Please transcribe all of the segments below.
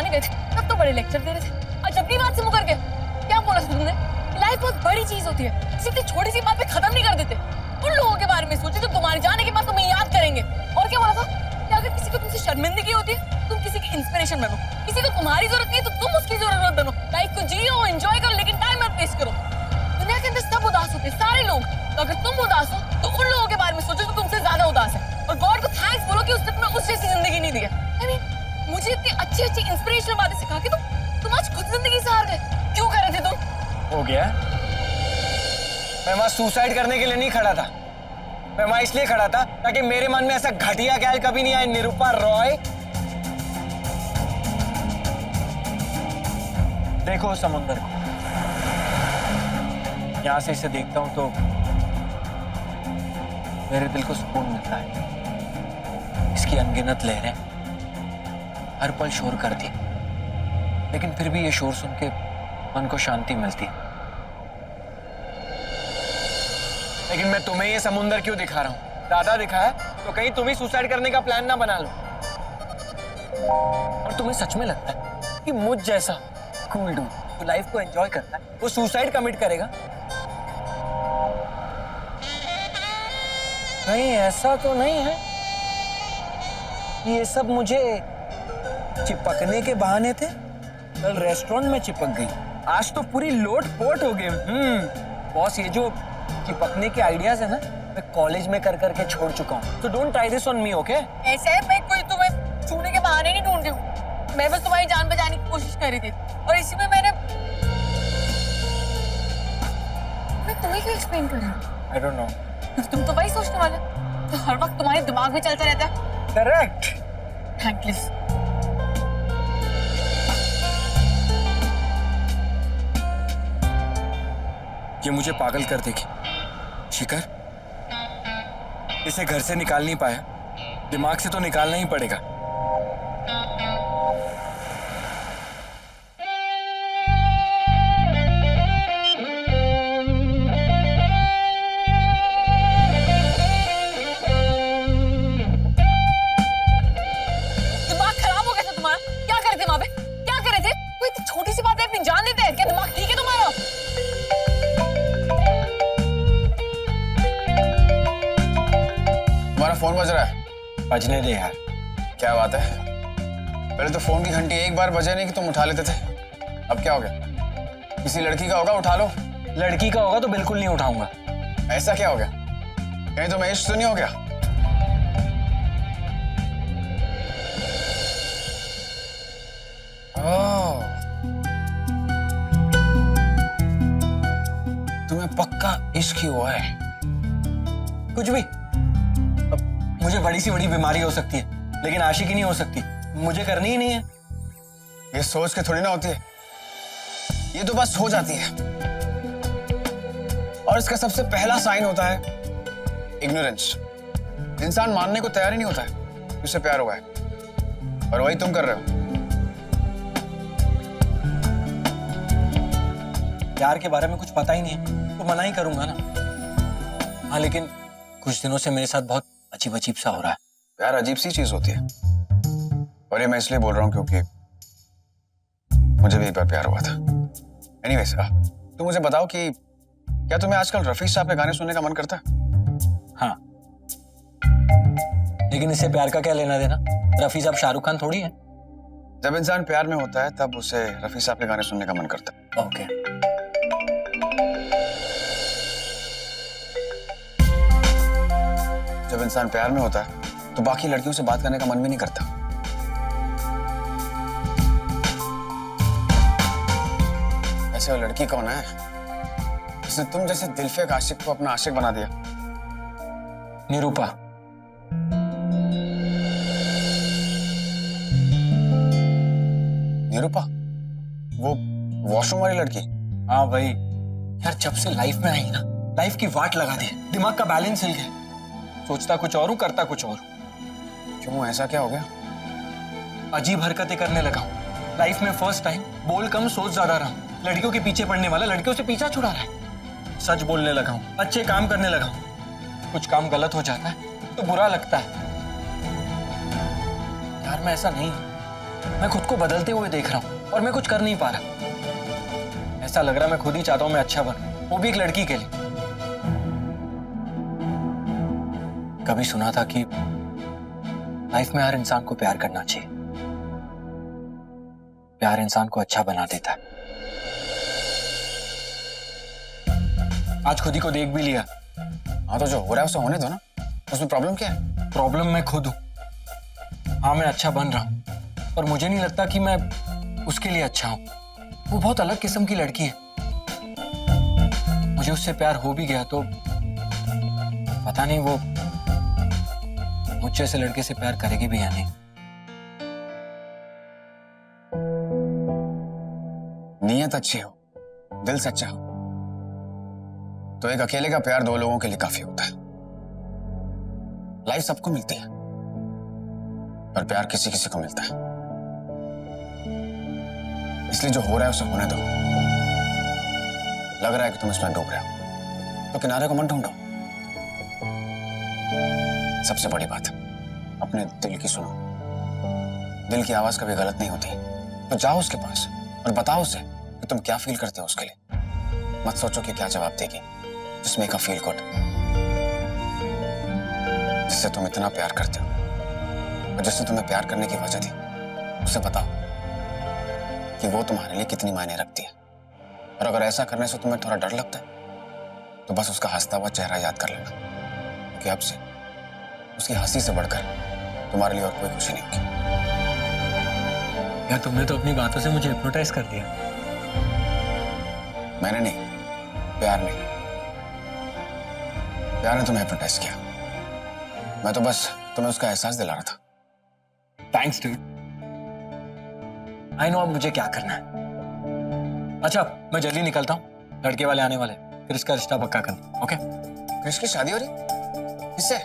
समझाने गए थे तब तो बड़े लेक्चर दे रहे थे, और जब भी बात से मुकर गए। क्या बोला था तुमने? लाइफ बहुत बड़ी चीज होती है, इतनी छोटी सी बात पे खत्म नहीं कर देते। उन लोगों के बारे में सोचे जो तुम्हारे जाने के बाद तुम्हें याद करेंगे। और क्या बोला था कि अगर किसी को तुमसे शर्मिंदगी होती है, तुम किसी की इंस्पिरेशन बनो। किसी को तुम्हारी जरूरत नहीं है तो तुम उसकी जरूरत बनो। लाइफ को जियो, एंजॉय करो, लेकिन टाइम मत वेस्ट करो। दुनिया के अंदर सब उदास होते हैं, सारे लोग। तो अगर तुम उदास हो तो उन लोगों के बारे में सोचो जो तुमसे ज्यादा उदास है, और गॉड को थैंक्स बोलो कि उसने तुम्हें उस जैसी जिंदगी नहीं दी है। I mean, मुझे इतनी अच्छी अच्छी इंस्पिरेशनल बातें सिखा के तुम आज खुद जिंदगी से हार गए। क्यों कर रहे थे तुम? हो गया। मैं वहां सुसाइड करने के लिए नहीं खड़ा था, मैं वहां इसलिए खड़ा था ताकि मेरे मन में ऐसा घटिया ख्याल कभी नहीं आए। निरूपा रॉय, देखो समुंदर को, यहां से इसे देखता हूं तो मेरे दिल को सुकून मिलता है। इसकी अनगिनत लहरें हर पल शोर करती, लेकिन फिर भी ये शोर सुन के मन को शांति मिलती। लेकिन मैं तुम्हें ये समुंदर क्यों दिखा रहा हूं? दादा दिखाया तो कहीं तुम ही सुसाइड करने का प्लान ना बना लो। और तुम्हें सच में लगता है कि मुझ जैसा कूल डूड जो लाइफ को एंजॉय करता है वो सुसाइड कमिट करेगा? नहीं, ऐसा तो नहीं है। ये सब मुझे चिपकने के बहाने थे। कल रेस्टोरेंट में चिपक गई, आज तो पूरी लोट पोट हो गई। बॉस, ये जो चिपकने के आइडियाज है ना, मैं कॉलेज में कर करके छोड़ चुका हूँ। तो don't try this on me, okay? ऐसे है, मैं कोई तुम्हें छूने के बहाने नहीं ढूंढ रही हूँ। मैं बस तुम्हारी जान बचाने की कोशिश कर रही थी, और इसी में मैं तुम्हें क्यों एक्सप्लेन कर रही हूँ? I don't know. तुम तो वही सोचने वाले, तो हर वक्त तुम्हारे दिमाग में चलता रहता है। करेक्ट। थैंक्स। ये मुझे पागल कर देगी। शिखर, इसे घर से निकाल नहीं पाया, दिमाग से तो निकालना ही पड़ेगा। दिमाग खराब हो गया था तुम्हारा? क्या कर रहे थे वहां पे? क्या कर रहे थे? कोई इतनी छोटी सी बात है अपनी जान देते हैं क्या? दिमाग ठीक है तुम्हारा? तुम्हारा फोन बज रहा है। बजने दे यार। क्या बात है? पहले तो फोन की घंटी एक बार बजे नहीं कि तुम उठा लेते थे, अब क्या हो गया? किसी लड़की का होगा, उठा लो। लड़की का होगा तो बिल्कुल नहीं उठाऊंगा। ऐसा क्या हो गया? कहीं तुम्हें इश्क तो नहीं हो गया? ओह, तुम्हें पक्का इश्क ही हुआ है। कुछ भी। अब मुझे बड़ी सी बड़ी बीमारी हो सकती है, लेकिन आशिकी नहीं हो सकती। मुझे करनी ही नहीं है। ये सोच के थोड़ी ना होती है, ये तो बस हो जाती है। और इसका सबसे पहला साइन होता है इग्नोरेंस। इंसान मानने को तैयार ही नहीं होता है कि उसे प्यार हुआ है, और वही तुम कर रहे हो। प्यार के बारे में कुछ पता ही नहीं है तो मना ही करूंगा ना। हाँ, लेकिन कुछ दिनों से मेरे साथ बहुत अजीब अजीब सा हो रहा है। प्यार अजीब सी चीज होती है, और ये मैं इसलिए बोल रहा हूँ क्योंकि मुझे भी एक बार प्यार हुआ था। एनीवेज, तुम मुझे बताओ कि क्या तुम्हें आजकल रफी साहब के गाने सुनने का मन करता है? हाँ, लेकिन इससे प्यार का क्या लेना देना? रफी साहब शाहरुख खान थोड़ी है। जब इंसान प्यार में होता है तब उसे रफी साहब के गाने सुनने का मन करता है। ओके। जब इंसान प्यार में होता है तो बाकी लड़कियों से बात करने का मन भी नहीं करता। ऐसे वो लड़की कौन है जिसने तुम जैसे दिलफेक आशिक को अपना आशिक बना दिया? निरूपा। निरूपा? वो वॉशरूम वाली लड़की? हाँ भाई यार, जब से लाइफ में आई ना, लाइफ की वाट लगा दी। दिमाग का बैलेंस हिल गया। सोचता कुछ और हूं, करता कुछ और। क्यों, ऐसा क्या हो गया? अजीब हरकतें करने लगा हूं। लाइफ में फर्स्ट टाइम बोल कम सोच ज्यादा रहा हूं। लड़कियों के पीछे पड़ने वाला लड़कियों से पीछा छुड़ा रहा है। सच बोलने लगा हूं, अच्छे काम करने लगा हूं। कुछ काम गलत हो जाता है तो बुरा लगता है। यार मैं ऐसा नहीं हूं। मैं खुद को बदलते हुए देख रहा हूँ और मैं कुछ कर नहीं पा रहा। ऐसा लग रहा मैं खुद ही चाहता हूँ मैं अच्छा बनूं, वो भी एक लड़की के लिए। कभी सुना था कि लाइफ में हर इंसान को प्यार करना चाहिए। प्यार इंसान को अच्छा बना देता है। आज खुद ही को देख भी लिया। हाँ तो जो हो रहा है उसे होने दो ना, उसमें प्रॉब्लम क्या है? प्रॉब्लम मैं खुद हूं। हाँ मैं अच्छा बन रहा हूं, पर मुझे नहीं लगता कि मैं उसके लिए अच्छा हूं। वो बहुत अलग किस्म की लड़की है। मुझे उससे प्यार हो भी गया तो पता नहीं वो मुझ जैसे लड़के से प्यार करेगी भी या नहीं। नीयत अच्छी हो, दिल सच्चा हो तो एक अकेले का प्यार दो लोगों के लिए काफी होता है। लाइफ सबको मिलती है पर प्यार किसी किसी को मिलता है। इसलिए जो हो रहा है उसे होने दो। लग रहा है कि तुम इसमें डूब रहे हो तो किनारे को मत ढूंढो। सबसे बड़ी बात, अपने दिल की सुनो। दिल की आवाज कभी गलत नहीं होती। तो जाओ उसके पास और बताओ उसे कि तुम क्या फील करते हो उसके लिए। मत सोचो कि क्या जवाब देगी। Just make her feel good। जिससे तुम इतना प्यार करते हो और जिससे तुम्हें प्यार करने की वजह थी, उसे बताओ कि वो तुम्हारे लिए कितनी मायने रखती है। और अगर ऐसा करने से तुम्हें थोड़ा डर लगता है तो बस उसका हंसता हुआ चेहरा याद कर लेना, क्योंकि अब से उसकी हंसी से बढ़कर तुम्हारे लिए और कोई खुशी नहीं होगी। यार तुमने तो अपनी बातों से मुझे हिप्नोटाइज कर दिया। मैंने नहीं, प्यार ने तुम्हें हिप्नोटाइज किया। मैं तो बस तुम्हें उसका एहसास दिला रहा था। Thanks dude. आई नो अब मुझे क्या करना है। अच्छा मैं जल्दी निकलता हूँ, लड़के वाले आने वाले, फिर इसका रिश्ता पक्का करना। ओके? क्रिश की शादी हो रही? किससे?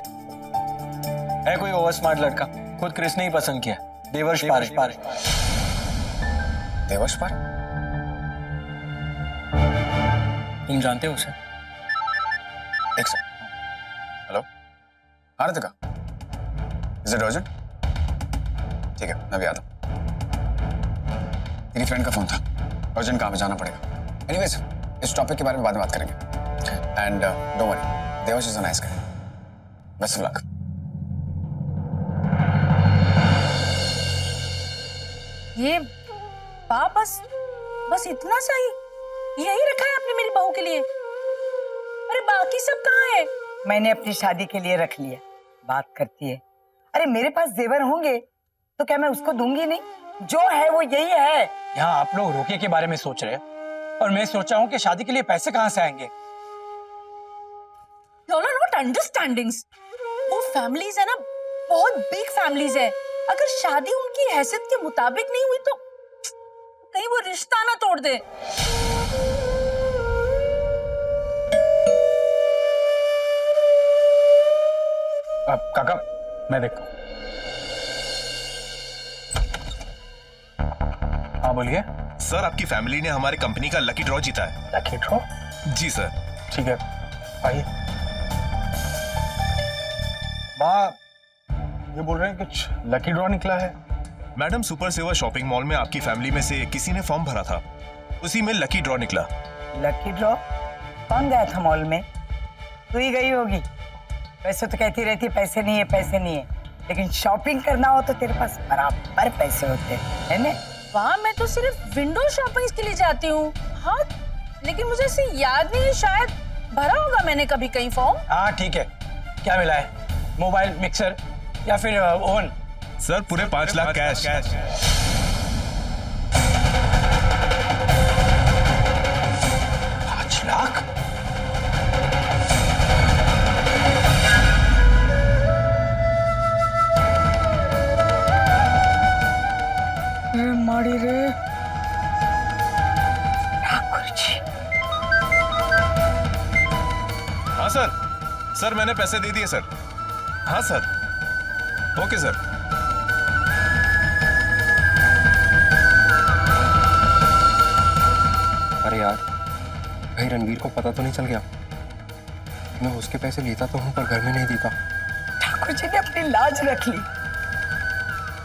है कोई ओवर स्मार्ट लड़का, खुद क्रिस ने ही पसंद किया। देवर्ष पारे। देवर्ष पारे? तुम जानते हो उसे? एक सेकंड। हेलो, हाँ रितिका, इज इट अर्जेंट? ठीक है, मैं भी आता हूँ। तेरी फ्रेंड का फोन था, अर्जेंट काम है, जाना पड़ेगा। एनीवेज, इस टॉपिक के बारे में बाद में बात करेंगे। And don't worry, Devarsh is a nice guy. Best of luck. ये बस इतना सा ही यही रखा है आपने मेरी बहू के लिए? अरे बाकी सब कहाँ है? मैंने अपनी शादी के लिए रख लिया। बात करती है। अरे मेरे पास जेवर होंगे तो क्या मैं उसको दूंगी नहीं? जो है वो यही है। यहाँ आप लोग रोके के बारे में सोच रहे हैं और मैं सोचा हूँ कि शादी के लिए पैसे कहाँ से आएंगे। Y'all are not understandings। वो फैमिलीज है ना, बहुत बिग फैमिलीज है। अगर शादी उनकी हैसियत के मुताबिक नहीं हुई तो कहीं वो रिश्ता ना तोड़ दे। काका मैं देखता हूँ। हाँ बोलिए। सर आपकी फैमिली ने हमारी कंपनी का लकी ड्रॉ जीता है। Lucky draw? जी सर। ठीक है आइए। माँ ये बोल रहे हैं कुछ लकी ड्रॉ निकला है। मैडम सुपर सेवा शॉपिंग मॉल में आपकी फैमिली में से किसी ने फॉर्म भरा था, उसी में लकी ड्रॉ निकला। Lucky draw? कौन गया था मॉल में? तू ही गई होगी। वैसे तो कहती रहती पैसे नहीं है पैसे नहीं है, लेकिन शॉपिंग करना हो तो तेरे पास बराबर पैसे होते हैं ना? वहाँ मैं तो सिर्फ विंडो शॉपिंग के लिए जाती हूँ। हाँ लेकिन मुझे ऐसे याद नहीं है, शायद भरा होगा मैंने कभी कहीं फॉर्म। हाँ ठीक है, क्या मिला है? मोबाइल, मिक्सर या फिर ओवन? सर पूरे 5 लाख कैश। 5 लाख? माड़ी रे ठाकुर जी। हाँ सर मैंने पैसे दे दिए सर। हाँ सर। Okay sir. अरे यार भाई रणवीर को पता तो नहीं चल गया? मैं उसके पैसे लेता तो हूँ पर घर में नहीं देता। ठाकुर जी ने अपनी लाज रख ली।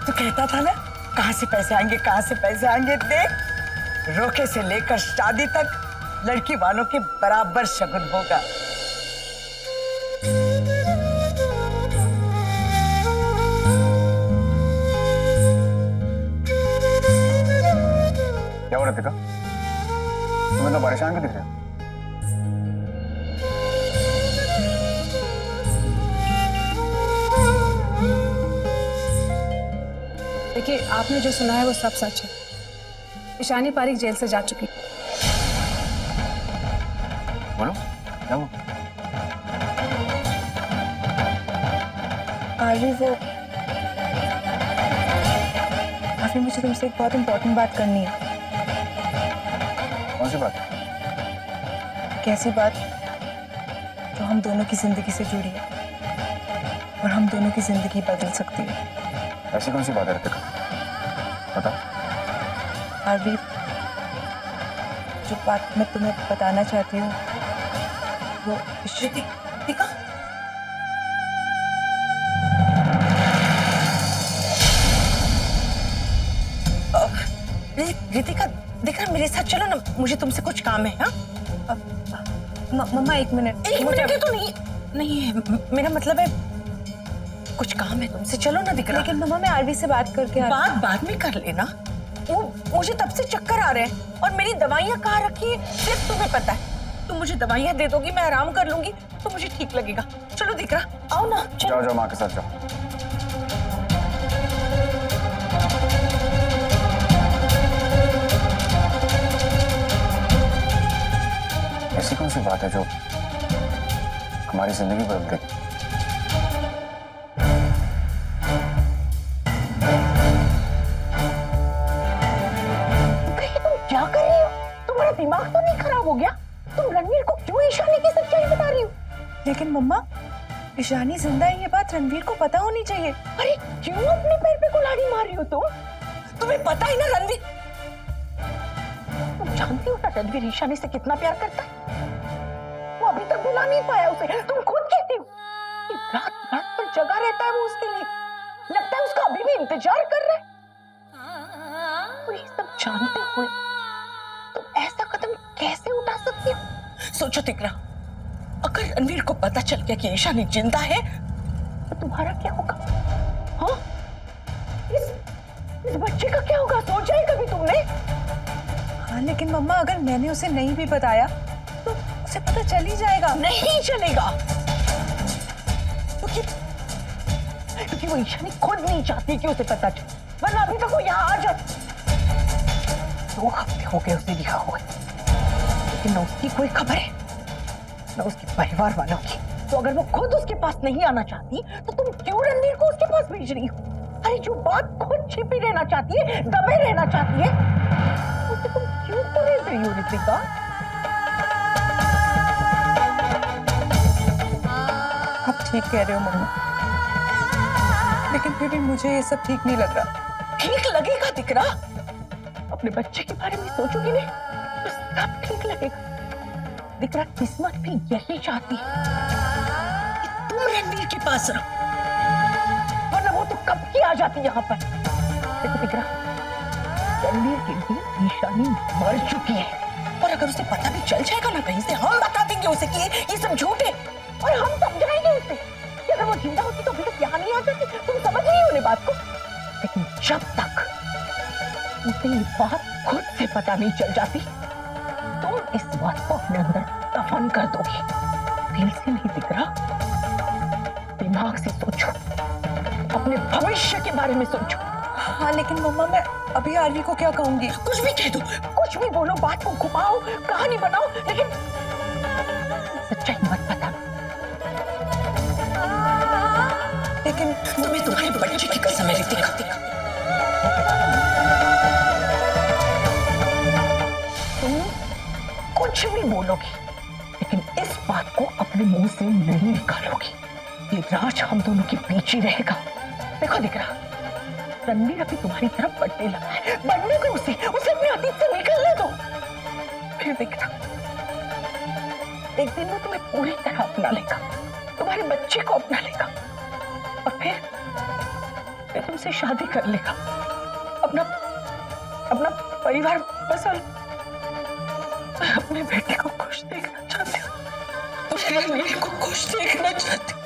तो कहता था ना कहाँ से पैसे आएंगे, कहाँ से पैसे आएंगे? देख, रोके से लेकर शादी तक लड़की वालों के बराबर शगुन होगा। क्या हो रितिका, तुम्हें तो परेशान भी दिख रहे हो। देखिए, आपने जो सुना है वो सब सच है। ईशानी पारिक जेल से जा चुकी। बोलो क्या हुआ? आरवी, वो आरवी, मुझे तुमसे एक बहुत इंपॉर्टेंट बात करनी है। कौन सी बात? कैसी बात जो हम दोनों की जिंदगी से जुड़ी है और हम दोनों की जिंदगी बदल सकती है। ऐसी कौन सी बात है रितिका, बता। आरवी, जो बात मैं तुम्हें बताना चाहती हूँ वो रितिका, रितिका, देखा मेरे साथ चलो ना, मुझे तुमसे कुछ काम है। हाँ मम्मा, एक मिनट। एक मिनट तो नहीं, नहीं है, मेरा मतलब है कुछ काम है तुमसे, चलो ना दिख रहा। लेकिन मम्मा, मैं आरवी से बात करके बात बाद में कर लेना। वो मुझे तब से चक्कर आ रहे हैं और मेरी दवाइयाँ कहाँ रखी है सिर्फ तुम्हें पता है। तुम मुझे दवाइयाँ दे दोगी, मैं आराम कर लूंगी तो मुझे ठीक लगेगा। चलो दिख रहा, आओ ना, चलो। जाओ जाओ, माँ के साथ जाओ। ऐसी कौन सी बात है जो हमारी जिंदगी बदल गई? क्या कर रही हो? तुम्हारा दिमाग तो नहीं खराब हो गया? तुम रणवीर को क्यों ईशानी की सच्चाई बता रही हो? लेकिन मम्मा, ईशानी जिंदा है, ये बात रणवीर को पता होनी चाहिए। अरे क्यों अपने पैर पे कुल्हाड़ी मार रही हो तुम? तुम्हें पता है ना रणवीर, तुम जानती हो ना रणवीर ईशानी से कितना प्यार करता है? वो अभी तक भुला नहीं पाया उसे। तुम खुद कहती हो कि रात रात पर जगा रहता है वो उसके लिए। लगता है उसका अभी भी इंतजार कर रहा है। तो ये सब जानते हुए तुम ऐसा कदम कैसे उठा सकती हो? सोचो तिकरा, अगर रणवीर को पता चल गया कि ईशानी जिंदा है तो तुम्हारा क्या होगा? हाँ, इस बच्चे का क्या होगा? सोचा है कभी तुमने? हाँ, लेकिन मम्मा, अगर मैंने उसे नहीं भी बताया तो उसे पता चल ही जाएगा। नहीं चलेगा, क्योंकि वो ईशानी खुद नहीं चाहती कि उसे पता चले, वरना अभी तक वो यहाँ आ जाती। 2 हफ्ते हो गए उसे लिखा हुआ, लेकिन न उसकी कोई खबर है न उसके परिवार वालों की। तो अगर वो खुद उसके पास नहीं आना चाहती तो तुम क्यों रणवीर को उसके पास भेज रही हो? अरे जो बात खुद छिपी रहना चाहती है, दबे रहना चाहती है, उसे तुम क्यों भेज रही हो रितिका? आप ठीक कह रहे हो मम्मा, लेकिन फिर भी मुझे ये सब ठीक नहीं लग रहा। ठीक लगेगा दिकरा, अपने बच्चे के बारे में सोचोगी नहीं तो सब ठीक लगेगा। दिकरा, किस्मत भी यही चाहती है कि तुम रणवीर के पास रहो, वरना वो तो कब की आ जाती यहाँ पर। देखो दिकरा, रणवीर के लिए ईशानी मर चुकी है, और अगर उसे पता भी चल जाएगा ना कहीं से, हम बता देंगे उसे कि ये सब झूठ है, और हम समझाएंगे उसे कि अगर वो जिंदा होती तो अभी तक यहाँ नहीं आ जाती। तुम समझ रही हो ना बात को? लेकिन जब तक उसे ये बात खुद से पता नहीं चल जाती, तुम इस बात को अपने अंदर दफन कर दोगी। दिल से नहीं दिख रहा, दिमाग से सोचो, अपने भविष्य के बारे में सोचो। हाँ, लेकिन मम्मा, मैं अभी आरवी को क्या कहूंगी? कुछ भी कह दो, कुछ भी बोलो, बात को घुमाओ, कहानी बनाओ, लेकिन सच्चाई मत बताना। लेकिन तुम्हें तुम्हारे बच्चे की कसम है रितिका, तुम कुछ भी बोलोगी लेकिन इस बात को अपने मुंह से नहीं निकालोगी। ये राज हम दोनों के बीच ही रहेगा। देखो दिख रहा, रणवीर अभी तुम्हारी तरफ बढ़ने लगा है, बढ़ने दो उसे अपने अतीत से निकलने दो। फिर देखना, एक दिन वो तुम्हें पूरी तरह अपना लेगा, तुम्हारे बच्चे को अपना लेगा, और फिर तुमसे शादी कर लेगा। अपना अपना परिवार बसा लो। मैं अपने बेटे को खुश देखना चाहती हूँ, उसे रणवीर को खुश देखना चाहती हूँ।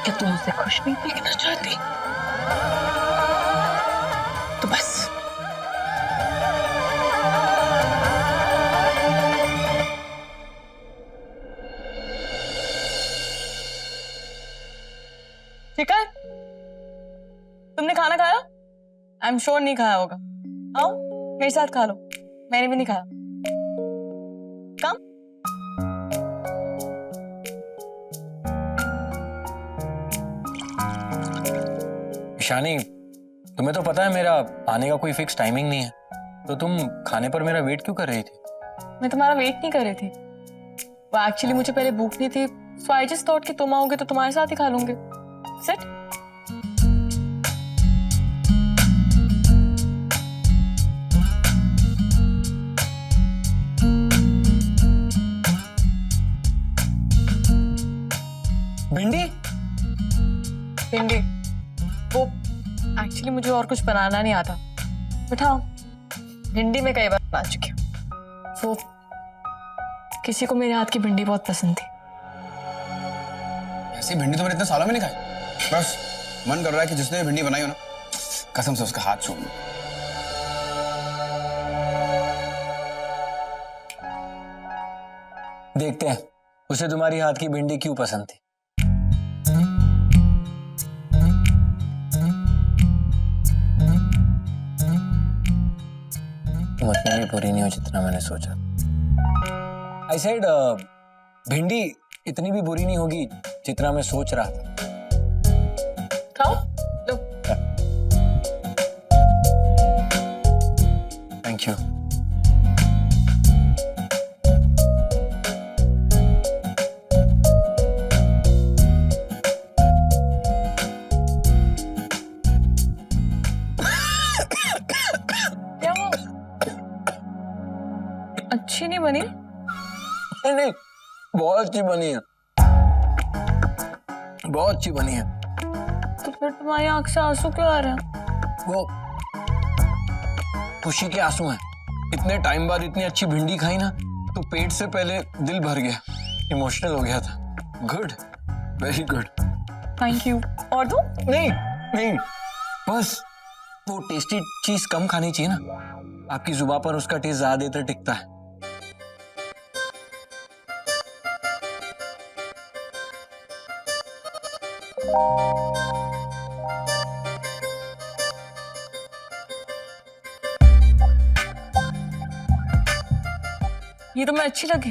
क्या तुम उसे खुश नहीं देखना चाहती? तो बस शिखर, तुमने खाना खाया? आई एम श्योर नहीं खाया होगा। आओ मेरे साथ खा लो, मैंने भी नहीं खाया। कम। ईशानी, तुम्हें तो पता है मेरा आने का कोई फिक्स टाइमिंग नहीं है, तो तुम खाने पर मेरा वेट क्यों कर रही थी? मैं तुम्हारा वेट नहीं कर रही थी, वो एक्चुअली मुझे पहले भूख नहीं थी, सो आई जस्ट थॉट कि तुम आओगे तो तुम्हारे साथ ही खा लूंगे। सिट। भिंडी? भिंडी? वो एक्चुअली मुझे और कुछ बनाना नहीं आता। बिठाओ। भिंडी में कई बार बना चुकी हूँ। वो किसी को मेरे हाथ की भिंडी बहुत पसंद थी। ऐसी भिंडी तो मैंने इतने सालों में नहीं खाई। बस मन कर रहा है कि जिसने भिंडी बनाई हो ना, कसम से उसका हाथ छू लूं। देखते हैं उसे तुम्हारी हाथ की भिंडी क्यों पसंद थी। तुम उतनी भी बुरी नहीं हो जितना मैंने सोचा। आई सेड भिंडी इतनी भी बुरी नहीं होगी जितना मैं सोच रहा था। खाओ लो। Thank you. क्या वो अच्छी नहीं बनी? नहीं, बहुत अच्छी बनी है, बहुत अच्छी बनी है। तो फिर तुम्हारी आंख से आंसू क्यों आ रहे हैं? वो खुशी के आंसू हैं। इतने टाइम बाद इतनी अच्छी भिंडी खाई ना, तो पेट से पहले दिल भर गया, इमोशनल हो गया था। Good, very good. Thank you. और दो? नहीं नहीं, बस वो टेस्टी चीज कम खानी चाहिए ना, आपकी जुबान पर उसका टेस्ट ज्यादा देर तक टिकता है। ये तो मैं अच्छी लगी।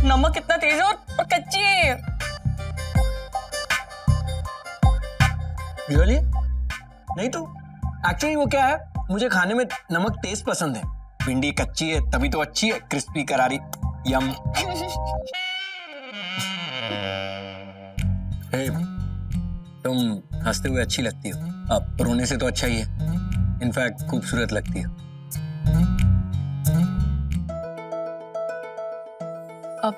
नमक कितना तेज है और कच्ची है ये। रियली? नहीं तो एक्चुअली वो क्या है, मुझे खाने में नमक तेज पसंद है। भिंडी कच्ची है तभी तो अच्छी है, क्रिस्पी करारी, यम। हे, तुम हंसते हुए अच्छी लगती हो, अब रोने से तो अच्छा ही है। इनफैक्ट खूबसूरत लगती हो। अब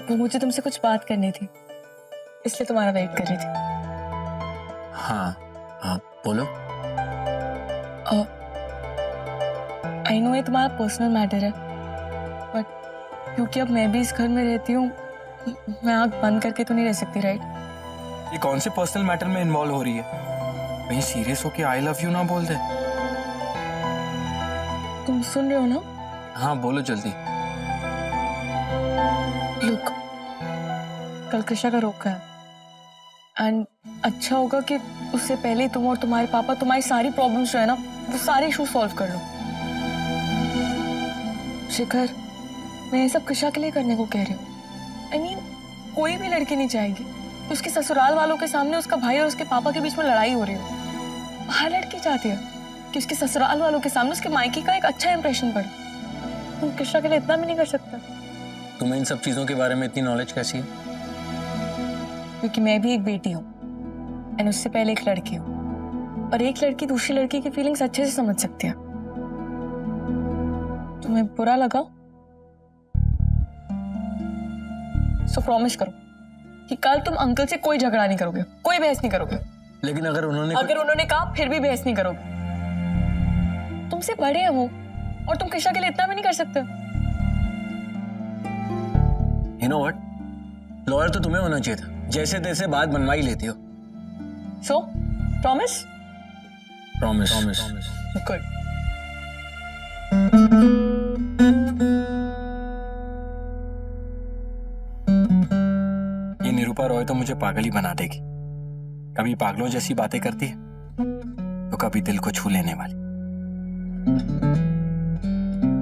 वो मुझे तुमसे कुछ बात करनी थी, इसलिए तुम्हारा वेट कर रही थी। हाँ हाँ, बोलो। आई नो ये तुम्हारा पर्सनल मैटर है, बट क्योंकि अब मैं भी इस घर में रहती हूँ, मैं आंख बंद करके तो नहीं रह सकती, राइट? ये कौन से पर्सनल मैटर में इन्वॉल्व हो रही है? कहीं सीरियस होके आई लव यू ना बोल दे। तुम सुन रहे हो ना? हाँ बोलो जल्दी। लुक, कल कृषा का रोका है, एंड अच्छा होगा कि उससे पहले तुम और तुम्हारे पापा तुम्हारी सारी प्रॉब्लम्स जो है ना, वो सारे इशू सॉल्व कर लो। शिखर, मैं ये सब कृषा के लिए करने को कह रही हूँ। I mean, कोई भी लड़की नहीं चाहेगी कि उसके ससुराल वालों के सामने उसका भाई और उसके पापा के बीच में लड़ाई हो रही हो। हर लड़की चाहती है कि उसके ससुराल वालों के सामने उसके मायके का एक अच्छा इंप्रेशन पड़े। तुम कृषा के लिए इतना भी नहीं कर सकते? तुम्हें इन सब चीजों के बारे में इतनी नॉलेज कैसी है? क्योंकि मैं भी एक बेटी हूँ, एंड उससे पहले एक लड़की हूँ, और एक लड़की दूसरी लड़की की फीलिंग्स अच्छे से समझ सकती है। तुम्हें बुरा लगा? सो प्रॉमिस करो कि कल तुम अंकल से कोई झगड़ा नहीं करोगे, कोई बहस नहीं करोगे। लेकिन अगर उन्होंने अगर उन्होंने कहा फिर भी बहस नहीं करोगे। तुमसे बड़े हैं वो, और तुम कृष्णा के लिए इतना भी नहीं कर सकते। यू नो व्हाट, लॉयर तो तुम्हें होना चाहिए था, जैसे तैसे बात बनवा ही लेती हो। सो प्रॉमिस? प्रॉमिस। गुड। ये निरूपा रॉय तो मुझे पागल ही बना देगी। कभी पागलों जैसी बातें करती है तो कभी दिल को छू लेने वाली।